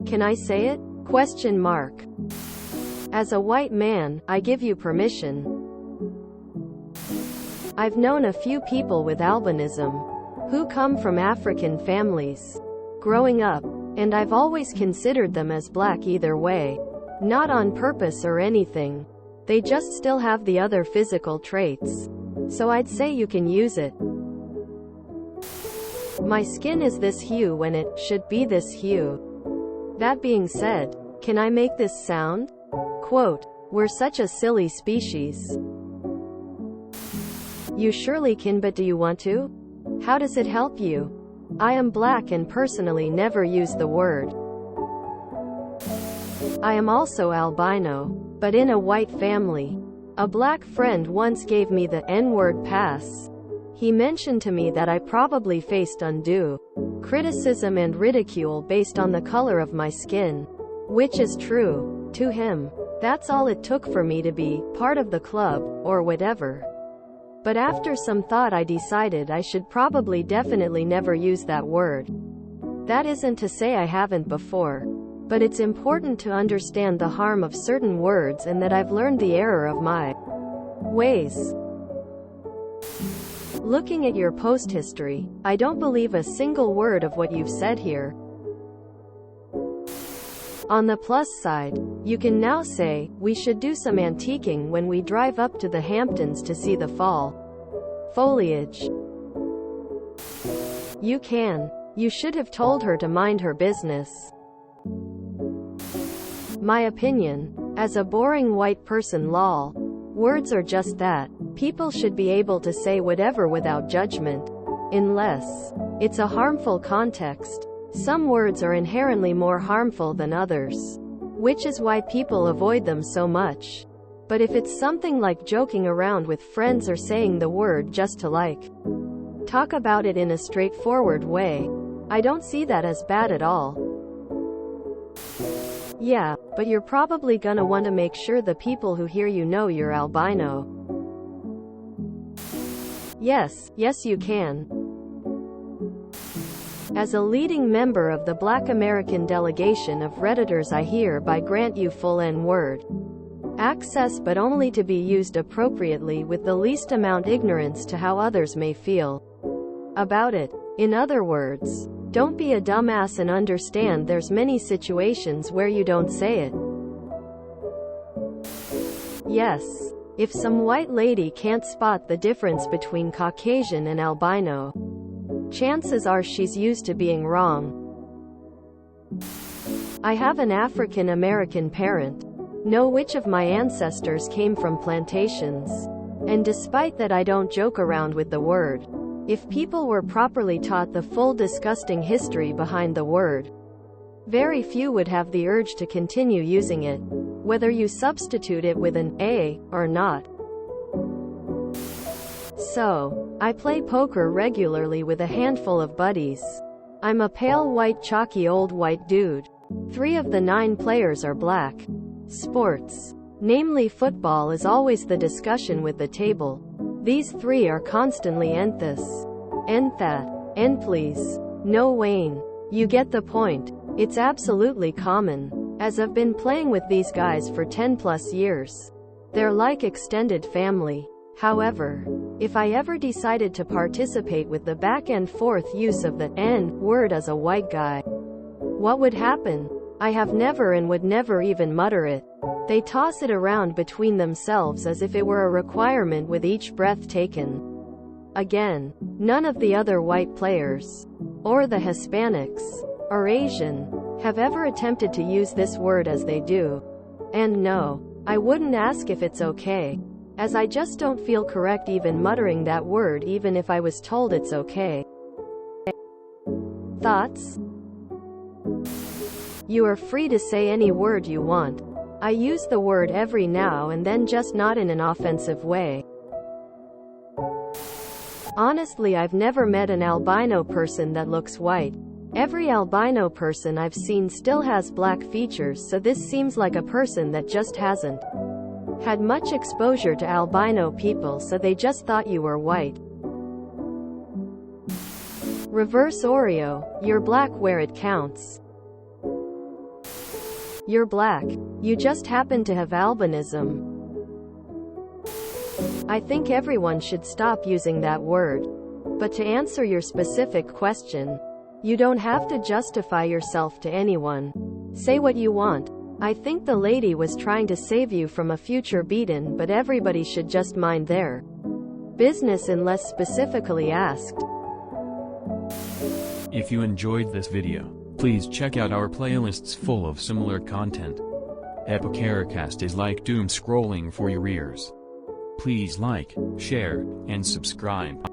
Can I say it? Question mark. As a white man, I give you permission. I've known a few people with albinism who come from African families growing up, and I've always considered them as black either way. Not on purpose or anything. They just still have the other physical traits. So I'd say you can use it. My skin is this hue when it should be this hue. That being said, can I make this sound? Quote, we're such a silly species. You surely can, but do you want to? How does it help you? I am black and personally never use the word. I am also albino, but in a white family. A black friend once gave me the N-word pass. He mentioned to me that I probably faced undue criticism and ridicule based on the color of my skin. Which is true. To him, that's all it took for me to be part of the club, or whatever. But after some thought I decided I should probably definitely never use that word. That isn't to say I haven't before. But it's important to understand the harm of certain words and that I've learned the error of my ways. Looking at your post history, I don't believe a single word of what you've said here. On the plus side, you can now say, we should do some antiquing when we drive up to the Hamptons to see the fall foliage. You can. You should have told her to mind her business. My opinion. As a boring white person, lol. Words are just that. People should be able to say whatever without judgment. Unless it's a harmful context. Some words are inherently more harmful than others. Which is why people avoid them so much. But if it's something like joking around with friends or saying the word just to talk about it in a straightforward way, I don't see that as bad at all. Yeah, but you're probably gonna want to make sure the people who hear you know you're albino. Yes, you can. As a leading member of the Black American delegation of Redditors, I hereby grant you full N-word access, but only to be used appropriately with the least amount ignorance to how others may feel about it. In other words, don't be a dumbass and understand there's many situations where you don't say it. Yes. If some white lady can't spot the difference between Caucasian and albino, chances are she's used to being wrong. I have an African American parent. Know which of my ancestors came from plantations. And despite that, I don't joke around with the word. If people were properly taught the full disgusting history behind the word, very few would have the urge to continue using it, whether you substitute it with an A or not. So, I play poker regularly with a handful of buddies. I'm a pale white chalky old white dude. 3 of the 9 players are black. Sports, namely football, is always the discussion with the table. These 3 are constantly "End this. End that. End please. No Wayne. You get the point. It's absolutely common. As I've been playing with these guys for 10+ years. They're like extended family. However, if I ever decided to participate with the back and forth use of the N-word as a white guy, what would happen? I have never and would never even mutter it. They toss it around between themselves as if it were a requirement with each breath taken. Again, none of the other white players, or the Hispanics, or Asian, have ever attempted to use this word as they do. And no, I wouldn't ask if it's okay, as I just don't feel correct even muttering that word even if I was told it's okay. Thoughts? You are free to say any word you want. I use the word every now and then, just not in an offensive way. Honestly, I've never met an albino person that looks white. Every albino person I've seen still has black features, so this seems like a person that just hasn't had much exposure to albino people, so they just thought you were white. Reverse Oreo, you're black where it counts. You're black. You just happen to have albinism. I think everyone should stop using that word. But to answer your specific question, you don't have to justify yourself to anyone. Say what you want. I think the lady was trying to save you from a future beaten, but everybody should just mind their business unless specifically asked. If you enjoyed this video, please check out our playlists full of similar content. TooAfraidToAsk is like doom scrolling for your ears. Please like, share, and subscribe.